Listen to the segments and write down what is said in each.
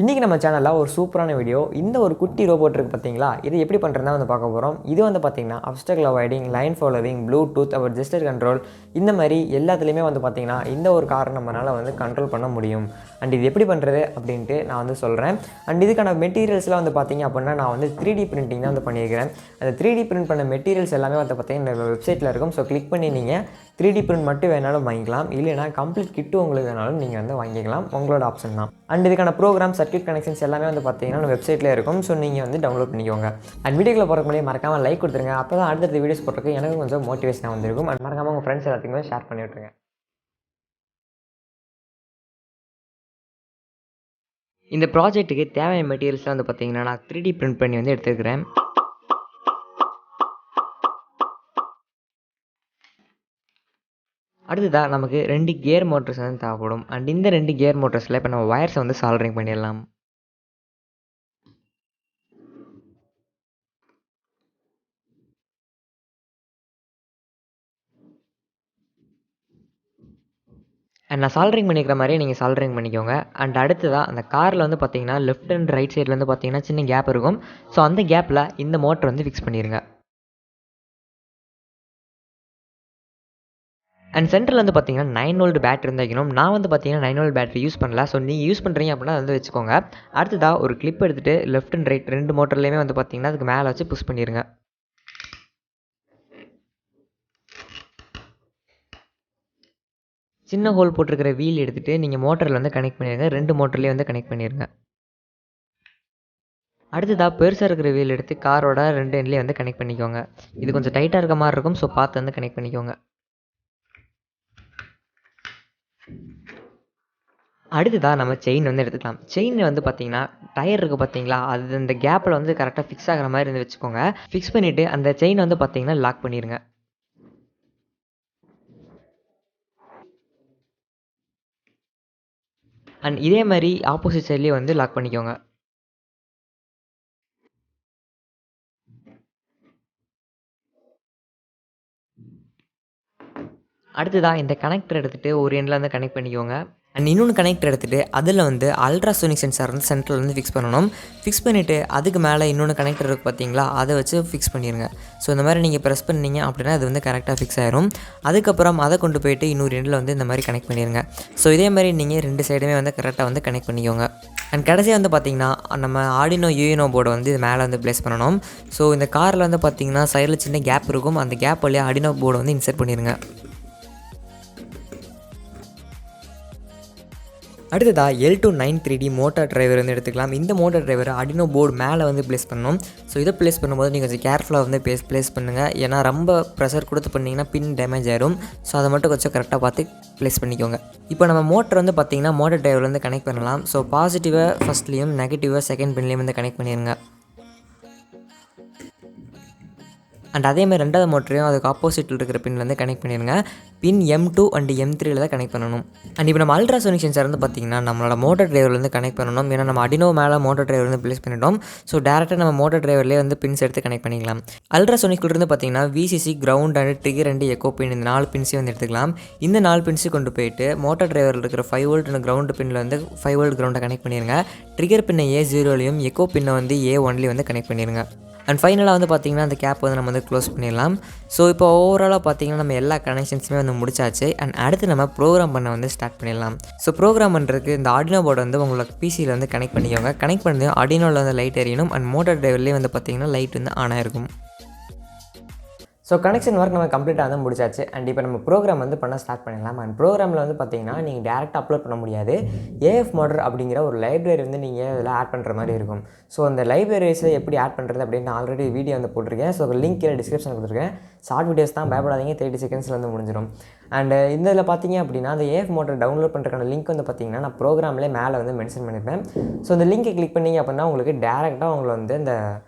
இன்றைக்கி நம்ம சேனலில் ஒரு சூப்பரான வீடியோ. இந்த ஒரு குட்டி ரோபோட் இருக்குது பார்த்தீங்களா, இது எப்படி பண்ணுறதுனா பார்க்க போகிறோம். இது பார்த்திங்கன்னா அப்ஸ்டக்கிள் அவாய்டிங், லைன் ஃபாலோவிங், ப்ளூடூத், அப்புறம் ஜெஸ்டர் கண்ட்ரோல், இந்த மாதிரி எல்லாத்துலேயுமே பார்த்திங்கன்னா இந்த ஒரு காரை நம்மளால் கண்ட்ரோல் பண்ண முடியும். அண்ட் இது எப்படி பண்ணுறது அப்படின்ட்டு நான் சொல்கிறேன். அண்ட் இதுக்கான மெட்டீரியல்ஸ்லாம் பார்த்திங்க அப்படின்னா நான் 3D பிரிண்டிங் தான் பண்ணியிருக்கிறேன். அந்த 3D பிரிண்ட் பண்ண மெட்டீரியல்ஸ் எல்லாமே பார்த்திங்கன்னா இந்த வெப்சைட்டில் இருக்கும். ஸோ கிளிக் பண்ணி நீங்கள் 3D பிரிண்ட் மட்டும் வேணாலும் வாங்கிக்கலாம், இல்லைனா கம்ப்ளீட் கிட்டு உங்களுக்கு வேணாலும் நீங்கள் வாங்கிக்கலாம், உங்களோட ஆப்ஷன் தான். அண்ட் இதுக்கான ப்ரோக்ராம், சர்க்யூட் கனெக்ஷன்ஸ் எல்லாமே பார்த்தீங்கன்னா வெப்சைட்டில் இருக்கும். ஸோ நீங்கள் டவுன்லோட் பண்ணிக்கோங்க. அண்ட் வீடியோக்குள்ள போகிறக்கு முன்னாடி மறக்காமல் லைக் கொடுத்துருங்க. அப்போ தான் அடுத்தடுத்த வீடியோஸ் போடுறதுக்கு எனக்கு கொஞ்சம் மோட்டிவேஷனாக வந்திருக்கும். அண்ட் மறக்காமல் உங்கள் ஃப்ரெண்ட்ஸ் எல்லாத்துக்குமே ஷேர் பண்ணி விட்டுருங்க. இந்த ப்ராஜெக்ட்டுக்கு தேவையான மெட்டீரியல்ஸ்லாம் பார்த்தீங்கன்னா நான் 3D பிரிண்ட் பண்ணி எடுத்துக்கிறேன். அடுத்ததாக நமக்கு 2 கியர் மோட்டர்ஸ் தேவைப்படும். அண்ட் இந்த 2 கியர் மோட்டர்ஸில் இப்போ நம்ம வயர்ஸை சால்டரிங் பண்ணிடலாம். அண்ட் நான் சால்டரிங் பண்ணிக்கிற மாதிரியே நீங்கள் சால்டரிங் பண்ணிக்கோங்க. அண்ட் அடுத்ததாக அந்த காரில் பார்த்தீங்கன்னா லெஃப்ட் அண்ட் ரைட் சைடில் பார்த்தீங்கன்னா சின்ன கேப் இருக்கும். ஸோ அந்த கேப்பில் இந்த மோட்டர் ஃபிக்ஸ் பண்ணிடுங்க. அண்ட் சென்டரில் பார்த்தீங்கன்னா 9 வோல்ட் பேட்டரி வைக்கணும். நான் பார்த்தீங்கன்னா 9 வோல்ட் பேட்டரி யூஸ் பண்ணல. ஸோ நீங்கள் யூஸ் பண்ணுறீங்க அப்படின்னா வச்சுக்கோங்க. அடுத்ததாக ஒரு கிளிப் எடுத்துகிட்டு லெஃப்ட் அண்ட் ரைட் 2 மோட்டர்லேயுமே பார்த்தீங்கன்னா அதுக்கு மேலே வச்சு புஷ் பண்ணிடுங்க. சின்ன ஹோல் போட்டிருக்கிற வீல் எடுத்துகிட்டு நீங்கள் மோட்டரில் கனெக்ட் பண்ணிடுங்க. 2 மோட்டர்லேயே கனெக்ட் பண்ணிடுங்க. அடுத்ததாக பெருசாக இருக்கிற வீல் எடுத்து காரோட 2 எண்ட்லேயே கனெக்ட் பண்ணிக்கோங்க. இது கொஞ்சம் டைட்டாக இருக்க மாதிரி இருக்கும். ஸோ பார்த்து கனெக்ட் பண்ணிக்கோங்க. அடுத்ததாக நம்ம செயின் எடுத்துக்கலாம். செயின் பார்த்தீங்கன்னா டயர் இருக்குது பார்த்தீங்களா, அது இந்த கேப்பில் கரெக்டாக ஃபிக்ஸ் ஆகிற மாதிரி வச்சுக்கோங்க. ஃபிக்ஸ் பண்ணிவிட்டு அந்த செயின் பார்த்தீங்கன்னா லாக் பண்ணிடுங்க. அண்ட் இதே மாதிரி ஆப்போசிட் சைட்லேயே லாக் பண்ணிக்கோங்க. அடுத்ததாக இந்த கனெக்டர் எடுத்துகிட்டு ஒரு எண்டில் கனெக்ட் பண்ணிக்கோங்க. அண்ட் இன்னொன்று கனெக்டர் எடுத்துகிட்டு அதில் அல்ட்ராசோனிக் சென்சார் சென்டரில் ஃபிக்ஸ் பண்ணணும். ஃபிக்ஸ் பண்ணிவிட்டு அதுக்கு மேலே இன்னொன்று கனெக்டர் இருக்குது பார்த்தீங்களா, அதை வச்சு ஃபிக்ஸ் பண்ணிடுங்க. ஸோ இந்த மாதிரி நீங்கள் ப்ரெஸ் பண்ணிங்க அப்படின்னா அது கரெக்டாக ஃபிக்ஸ் ஆயிரும். அதுக்கப்புறம் அதை கொண்டு போயிட்டு இன்னொரு எண்டில் இந்த மாதிரி கனெக்ட் பண்ணிடுங்க. ஸோ இதே மாதிரி நீங்கள் 2 சைடுமே கரெக்டாக கனெக்ட் பண்ணிக்கோங்க. அண்ட் கடைசியாக பார்த்தீங்கன்னா நம்ம ஆர்டினோ யூஎனோ போர்டை இது மேலே ப்ளேஸ் பண்ணணும். ஸோ இந்த காரில் பார்த்தீங்கன்னா சைடில் சின்ன கேப் இருக்கும். அந்த கேப் வழியாக ஆர்டினோ போர்டை இன்சர்ட் பண்ணிடுங்க. அடுத்ததாக L293D மோட்டார் டிரைவர் எடுத்துக்கலாம். இந்த மோட்டார் டிரைவரை ஆர்டினோ போர்டு மேலே ப்ளேஸ் பண்ணணும். ஸோ இதை ப்ளேஸ் பண்ணும்போது நீங்கள் கொஞ்சம் கேர்ஃபுல்லாக ப்ளேஸ் பண்ணுங்கள். ஏன்னா ரொம்ப ப்ரெஷர் கொடுத்து பண்ணிங்கன்னா பின் டேமேஜ் ஆயிரும். ஸோ அதை மட்டும் கொஞ்சம் கரெக்டாக பார்த்து ப்ளேஸ் பண்ணிக்கோங்க. இப்போ நம்ம மோட்டர் பார்த்தீங்கன்னா மோட்டார் டிரைவர் கனெக்ட் பண்ணலாம். ஸோ பாசிட்டிவை ஃபஸ்ட்லேயும் நெகட்டிவாக செகண்ட் பின்லேயும் கனெக்ட் பண்ணிடுங்க. அண்ட் அதேமாதிரி 2வது மோட்டரையும் அதுக்கு ஆப்போசிட்டில் இருக்கிற பின்லேருந்து கனெக்ட் பண்ணிடுங்க. பின் M2 அண்ட் M3 தான் கனெக்ட் பண்ணணும். அண்ட் இப்போ நம்ம அல்ட்ராசோனிக் சென்சார் பார்த்தீங்கன்னா நம்மளோட மோட்டர் டிரைவர்லேருந்து கனெக்ட் பண்ணணும். ஏன்னா நம்ம ஆர்டினோ மேலே மோட்டர் டிரைவர் ப்ளேஸ் பண்ணிட்டோம். ஸோ டேரெக்டாக நம்ம மோட்டர் டிரைவர்லேயே பின்ஸ் எடுத்து கனெக்ட் பண்ணிக்கலாம். அல்ட்ராசோனிக்லேருந்து பார்த்தீங்கன்னா VCC, ground and trigger and echo pin, இந்த 4 பின்ஸையும் எடுத்துக்கலாம். இந்த 4 பின்ஸை கொண்டு போயிட்டு மோட்டர் டிரைவரில் இருக்கிற 5 வோல்ட் அண்ட் கிரவுண்ட் பின்னில் 5 வோல்ட் கிரவுண்டை கனெக்ட் பண்ணிடுங்க. ட்ரிகர் பின்னை A0லையும் எக்கோ பின்னை A1லையும் கனெக்ட் பண்ணிடுங்க. அண்ட் ஃபைனலாக பார்த்தீங்கன்னா அந்த கேப் நம்ம க்ளோஸ் பண்ணிடலாம். ஸோ இப்போ ஓவராலாக பார்த்தீங்கன்னா நம்ம எல்லா கனெக்ஷன்ஸுமே முடிச்சாச்சு. அண்ட் அடுத்து நம்ம ப்ரோக்ராம் பண்ண ஸ்டார்ட் பண்ணிடலாம். ஸோ ப்ரோக்ராம் பண்ணுறதுக்கு இந்த ஆர்டினோ போர்டு உங்களுக்கு பிசியில் கனெக்ட் பண்ணிக்கோங்க. கனெக்ட் பண்ணி ஆர்டினோவில் லைட் எரியணும். அண்ட் மோட்டார் டிரைவர்லேயே பார்த்தீங்கன்னா லைட் ஆன் ஆகிருக்கும். ஸோ கனெக்ஷன் ஒர்க் நம்ம கம்ப்ளீட்டாக முடிச்சாச்சு. அண்ட் இப்போ நம்ம ப்ரோக்ராம் பண்ண ஸ்டார்ட் பண்ணிடலாம். அண்ட் ப்ரோக்ராமில் பார்த்தீங்கன்னா நீங்கள் டேரெக்டாக அப்லோட் பண்ண முடியாது. AF மாடல் அப்படிங்கிற ஒரு லைப்ரரி நீங்கள் இதில் ஆட் பண்ணுற மாதிரி இருக்கும். ஸோ அந்த லைப்ரரிஸை எப்படி ஆட் பண்ணுறது அப்படின்னு ஆல்ரெடி வீடியோ போட்டிருக்கேன். ஸோ லிங்க் கீழே டிஸ்கிரிப்ஷன் கொடுத்துருக்கேன். ஷார்ட் வீடியோஸ் தான், பயப்படாதீங்க, 30 செகண்ட்ஸில் முடிஞ்சிடும். அண்ட் இந்த இதில் பார்த்தீங்க அப்படின்னா அந்த AF மாடல் டவுன்லோட் பண்ணுறதுக்கான லிங்க் பார்த்தீங்கன்னா நான் ப்ரோக்ராம்லேயே மேலே மென்ஷன் பண்ணியிருப்பேன். ஸோ இந்த லிங்கை கிளிக் பண்ணிங்க அப்படின்னா உங்களுக்கு டேரெக்டாக உங்களை இந்த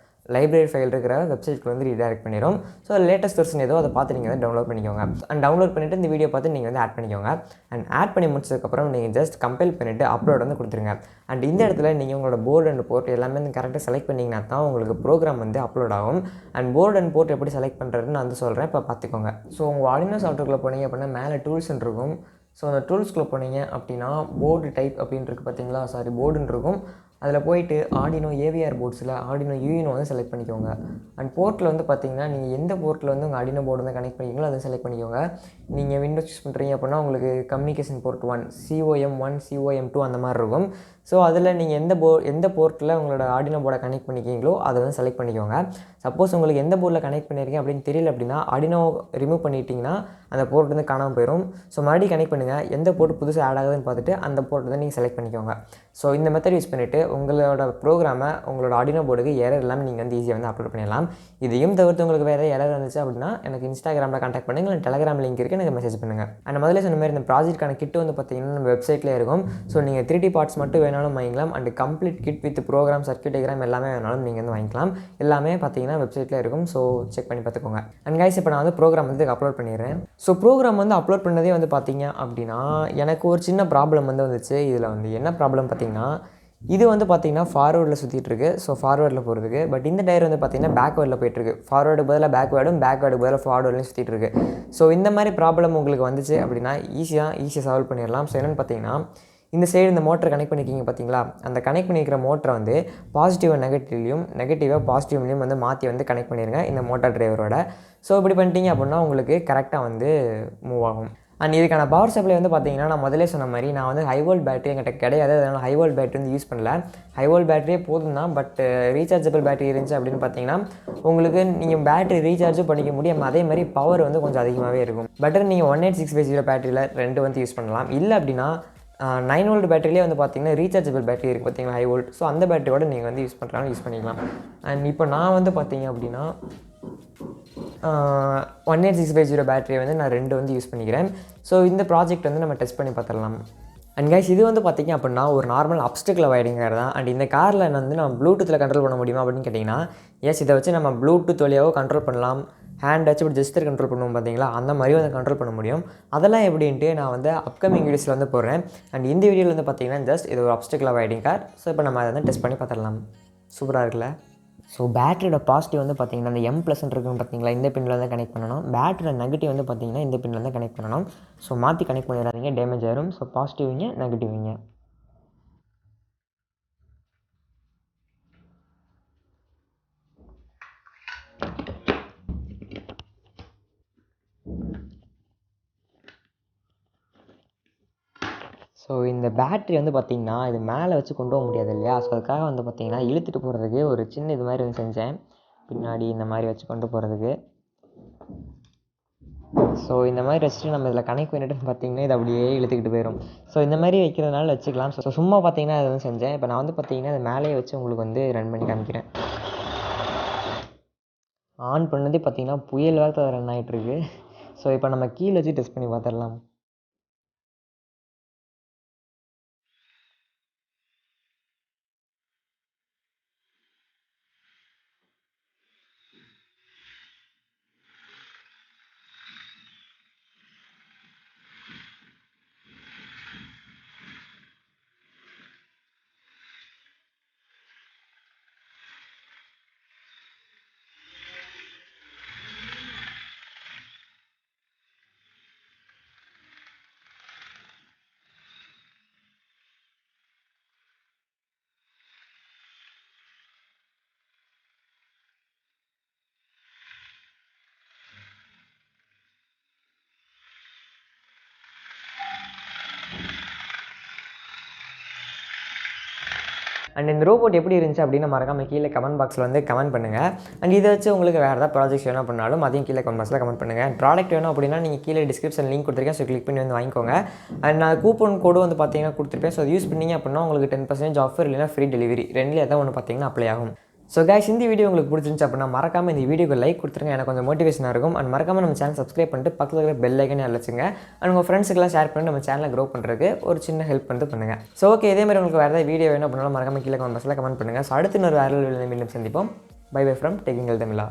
லைப்ரரி ஃபைல் இருக்கிற வெப்சைட்க்கு ரீடைரக்ட் பண்ணிடும். ஸோ லேட்டஸ்ட் வெர்ஷன் ஏதோ அதை பார்த்து நீங்கள் டவுன்லோட் பண்ணிக்கோங்க. அண்ட் டவுன்லோட் பண்ணிவிட்டு இந்த வீடியோ பார்த்து நீங்கள் ஆட் பண்ணிக்கோங்க. அண்ட் ஆட் பண்ணி முடிச்சதுக்கப்புறம் நீங்கள் ஜஸ்ட் கம்பைல் பண்ணிவிட்டு அப்லோட் கொடுத்துருங்க. அண்ட் இந்த இடத்துல நீங்கள் உங்களோட போர்டு அண்ட் போர்ட் எல்லாமே கரெக்டாக செலக்ட் பண்ணிங்கன்னா தான் உங்களுக்கு ப்ரோக்ராம் அப்லோட் ஆகும். அண்ட் போர்டு அண்ட் போர்ட் எப்படி செலக்ட் பண்ணுறதுன்னு நான் சொல்கிறேன், இப்போ பார்த்துக்கோங்க. ஸோ உங்கள் ஆர்டினோ சாஃப்ட்வேர்க்குள்ளே போனீங்க அப்படின்னா மேலே டூல்ஸ் இருக்கும். ஸோ அந்த டூல்ஸ்குள்ளே போனீங்க அப்படின்னா போர்டு டைப் அப்படின்னு இருக்குது பார்த்தீங்களா, போர்டுன்னு இருக்கும். அதில் போயிட்டு ஆர்டினோ ஏவிஆர் போர்ட்ஸில் ஆர்டினோ யூனோ வந்து செலக்ட் பண்ணிக்கோங்க. அண்ட் போர்ட்டில் வந்து பார்த்தீங்கன்னா நீங்கள் எந்த போர்ட்டில் வந்து உங்கள் ஆர்டினோ போர்டு வந்து கனெக்ட் பண்ணிக்கீங்களோ அதை செலக்ட் பண்ணிக்கோங்க. நீங்கள் விண்டோஸ் யூஸ் பண்ணுறீங்க அப்படின்னா உங்களுக்கு கம்யூனிகேஷன் போர்ட் 1 COM1 COM2 அந்த மாதிரி இருக்கும். ஸோ அதில் நீங்கள் எந்த போர்ட்டில் உங்களோட ஆர்டினோ போர்டை கனெக்ட் பண்ணிக்கிங்களோ அதை வந்து செலக்ட் பண்ணிக்கோங்க. சப்போஸ் உங்களுக்கு எந்த போர்டில் கனெக்ட் பண்ணியிருக்கீங்க அப்படின்னு தெரியல அப்படின்னா ஆர்டினோ ரிமூவ் பண்ணிட்டீங்கன்னா அந்த போர்ட் வந்து காணாமல் போயிடும். ஸோ மறுபடியும் கனெக்ட் பண்ணுங்கள். எந்த போர்ட் புதுசாக ஆட் ஆகுதுன்னு பார்த்துட்டு அந்த போர்ட் வந்து நீங்கள் செலக்ட் பண்ணிக்கோங்க. ஸோ இந்த மெத்தட் யூஸ் பண்ணிவிட்டு உங்களோட ப்ரோக்ராமை உங்களோட ஆர்டினோ போர்டுக்கு எரர் இல்லாமல் நீங்கள் வந்து ஈஸியாக வந்து அப்லோட் பண்ணிடலாம். இதையும் தவிர்த்து உங்களுக்கு வேறு எரர் வந்துச்சு அப்படின்னா எனக்கு இன்ஸ்டாகிராமில் கான்டாக்ட் பண்ணுங்கள், இல்லை டெலிகிராம் லிங்க் இருக்குது, எனக்கு மெசேஜ் பண்ணுங்கள். அண்ட் முதல்ல சொன்ன மாதிரி இந்த ப்ராஜெக்ட்கான கிட் வந்து பார்த்தீங்கன்னா நம்ம வெப்சைட்லேயே இருக்கும். ஸோ நீங்கள் 3D பார்ட்ஸ் மட்டும் வேணாலும் வாங்கிக்கலாம். And complete kit with program circuit diagram எல்லாமே வேணாலும் நீங்கள் வந்து வாங்கிக்கலாம். எல்லாமே பார்த்தீங்கன்னா வெப்சைட்லேயே இருக்கும். ஸோ செக் பண்ணி பார்த்துக்கோங்க. அண்ட் கைஸ் இப்போ நான் வந்து ப்ரோக்ராம் வந்து அப்லோட் பண்ணிடுறேன். ஸோ ப்ரோக்ராம் வந்து அப்லோட் பண்ணதே வந்து பார்த்தீங்க அப்படின்னா எனக்கு ஒரு சின்ன ப்ராப்ளம் வந்து வந்துச்சு. இதில் வந்து என்ன ப்ராப்ளம் பார்த்தீங்கன்னா இது வந்து பார்த்தீங்கன்னா ஃபார்வேர்டில் சுற்றிட்டுருக்கு. ஸோ ஃபார்வேர்டில் போகிறதுக்கு. பட் இந்த டயர் வந்து பார்த்தீங்கன்னா பேக்வேர்டில் போயிட்டுருக்கு. ஃபார்வேர்டுக்கு பதிலாக பேக்வேர்டுக்கு பதிலாக ஃபார்வேர்ட்லையும் சுற்றிட்டுருக்கு. ஸோ இந்த மாதிரி ப்ராப்ளம் உங்களுக்கு வந்துச்சு அப்படின்னா ஈஸியாக சால்வ் பண்ணிடலாம். ஸோ என்னென்னு பார்த்தீங்கன்னா இந்த சைடு இந்த மோட்டர் கனெக்ட் பண்ணிக்கிங்க பார்த்தீங்களா, அந்த கனெக்ட் பண்ணிக்கிற மோட்டரை வந்து பாசிட்டிவாக நெகட்டிவாக பாசிட்டிவ்லையும் வந்து மாற்றி வந்து கனெக்ட் பண்ணிடுங்க இந்த மோட்டார் டிரைவரோட. ஸோ இப்படி பண்ணிட்டீங்க அப்படின்னா உங்களுக்கு கரெக்டாக வந்து மூவ் ஆகும். அண்ட் இதுக்கான பவர் சப்ளை வந்து பார்த்தீங்கன்னா நான் முதலே சொன்ன மாதிரி நான் வந்து ஹை வோல்ட் பேட்டரி என்கிட்ட கிடையாது. அதனால் ஹை வோல்ட் பேட்டரி வந்து யூஸ் பண்ணல. ஹை வோல்ட் பேட்டரியே போதும் தான். பட் ரீசார்ஜபிள் பேட்டரி இருந்துச்சு அப்படின்னு பார்த்தீங்கன்னா உங்களுக்கு நீங்கள் பேட்டரி ரீசார்ஜும் பண்ணிக்க முடியும். அதே மாதிரி பவர் வந்து கொஞ்சம் அதிகமாகவே இருக்கும். பெட்டர் நீங்கள் 18650 பேட்டரியில் 2 வந்து யூஸ் பண்ணலாம். இல்லை அப்படின்னா 9 வோல்ட் பேட்டரியிலே வந்து பார்த்தீங்கன்னா ரீசார்ஜபிள் பேட்டரி இருக்குது பார்த்தீங்கன்னா ஹை வோல்ட். ஸோ அந்த பேட்டரியோட நீங்கள் வந்து யூஸ் பண்ணிக்கலாம். அண்ட் இப்போ நான் வந்து பார்த்தீங்க அப்படின்னா 18650 பேட்டரியை வந்து நான் 2 வந்து யூஸ் பண்ணிக்கிறேன். ஸோ இந்த ப்ராஜெக்ட் வந்து நம்ம டெஸ்ட் பண்ணி பார்த்துடலாம். அண்ட் கைஸ் இது வந்து பார்த்திங்க அப்படின்னா ஒரு நார்மல் அப்ஸ்டிக்கல் வைடிங் கார் தான். அண்ட் இந்த காரில் வந்து நம்ம ப்ளூடூத்தில் கண்ட்ரோல் பண்ண முடியுமா அப்படின்னு கேட்டிங்கன்னா எஸ், இதை வச்சு நம்ம ப்ளூடூத் வழியாகவோ கண்ட்ரோல் பண்ணலாம். ஹேண்ட் வச்சு இப்படி ஜஸ்டர் கண்ட்ரோல் பண்ணுவோம் பார்த்தீங்களா, அந்த மாதிரி வந்து கண்ட்ரோல் பண்ண முடியும். அதெல்லாம் எப்படின்ட்டு நான் வந்து அப்கமிங் வீடியோஸில் வந்து போடுறேன். அண்ட் இந்த வீடியோவில் வந்து பார்த்திங்கன்னா ஜஸ்ட் இது ஒரு அப்ஸ்டிக்கல் வைடிங் கார். ஸோ இப்போ நம்ம அதை வந்து டெஸ்ட் பண்ணி பார்த்துடலாம். சூப்பராக இருக்குல்ல. ஸோ பேட்டரியோட பாசிட்டிவ் வந்து பார்த்திங்கன்னா அந்த M+ இருக்குன்னு பார்த்தீங்களா, இந்த பின்னில் வந்து கனெக்ட் பண்ணணும். பேட்டரியோட நெகட்டிவ் வந்து பார்த்திங்கன்னா இந்த பின்னில் வந்து கனெக்ட் பண்ணணும். ஸோ மாற்றி கனெக்ட் பண்ணிடாதீங்க, டேமேஜ் ஆயிரும். ஸோ பாசிட்டிவ்ங்க நெகட்டிவ்ங்க. ஸோ இந்த பேட்ரி வந்து பார்த்திங்கன்னா இது மேலே வச்சு கொண்டு போக முடியாது இல்லையா. ஸோ அதுக்காக வந்து பார்த்திங்கன்னா இழுத்துட்டு போகிறதுக்கு ஒரு சின்ன இது மாதிரி வந்து செஞ்சேன். பின்னாடி இந்த மாதிரி வச்சு கொண்டு போகிறதுக்கு. ஸோ இந்த மாதிரி வச்சுட்டு நம்ம இதில் கனெக்ட் பண்ணிட்டு பார்த்திங்கன்னா இது அப்படியே இழுத்துக்கிட்டு போயிடும். ஸோ இந்த மாதிரி வைக்கிறதுனால வச்சுக்கலாம். ஸோ சும்மா பார்த்திங்கன்னா அதை வந்து செஞ்சேன். இப்போ நான் வந்து பார்த்திங்கன்னா அது மேலேயே வச்சு உங்களுக்கு வந்து ரன் பண்ணி காமிக்கிறேன். ஆன் பண்ணதே பார்த்திங்கன்னா புயல் வேகத்தை ரன் ஆகிட்டுருக்கு. ஸோ இப்போ நம்ம கீழே வச்சு டெஸ்ட் பண்ணி பார்த்துடலாம். அண்ட் இந்த ரோபோட் எப்படி இருந்துச்சு அப்படின்னு மறக்காமல் கீழே கமெண்ட் பாக்ஸில் வந்து கமெண்ட் பண்ணுங்கள். அண்ட் இதை வச்சு உங்களுக்கு வேறு ஏதாவது ப்ராஜெக்ட்ஸ் வேணும் பண்ணாலும் அதையும் கீழே கமெண்ட் பாக்ஸில் கமெண்ட் பண்ணுங்கள். அண்ட் ப்ராடக்ட் வேணும் அப்படின்னா நீங்கள் கீழே டிஸ்கிரிப்ஷன் லிங்க் கொடுத்துருக்கேன். ஸோ கிளிக் பண்ணி வந்து வாங்கிக்கோங்க. அண்ட் நான் கூப்பன் கோடு வந்து பார்த்தீங்கன்னா கொடுத்துருப்பேன். ஸோ அது யூஸ் பண்ணிங்க அப்படின்னா உங்களுக்கு 10% ஆஃபர் இல்லைனா ஃப்ரீ டெலிவரி ரெண்டுலேயே எதாவது ஒன்று பார்த்தீங்கன்னா அப்ளை ஆகும். ஸோ கைஸ் இந்த வீடியோ உங்களுக்கு பிடிச்சிருந்துச்சு அப்படின்னா மறக்காமல் இந்த வீடியோக்கு லைக் கொடுத்துருங்க. எனக்கு கொஞ்சம் மோட்டிவேஷனாக இருக்கும். அண்ட் மறக்காமல் நம்ம சேனல் சப்ஸ்கிரைப் பண்ணிட்டு பக்கத்தில் இருக்கிற பெல் ஐக்கனே அழைச்சிங்க. அண்ட் உங்கள் ஃப்ரெண்ட்ஸுக்கெல்லாம் ஷேர் பண்ணி நம்ம சேனலை க்ரோ பண்ணுறதுக்கு ஒரு சின்ன ஹெல்ப் வந்து பண்ணுங்கள். ஸோ ஓகே, இதே மாதிரி உங்களுக்கு வேறு ஏதாவது வீடியோ வேணும் அப்படின்னாலும் மறக்காமல் கீழே கமெண்ட் பாக்ஸில் கமெண்ட் பண்ணுங்கள். ஸோ அடுத்து இன்னொரு வேறு வீடியோவில் மீண்டும் சந்திப்போம். By by from technical Tamizha.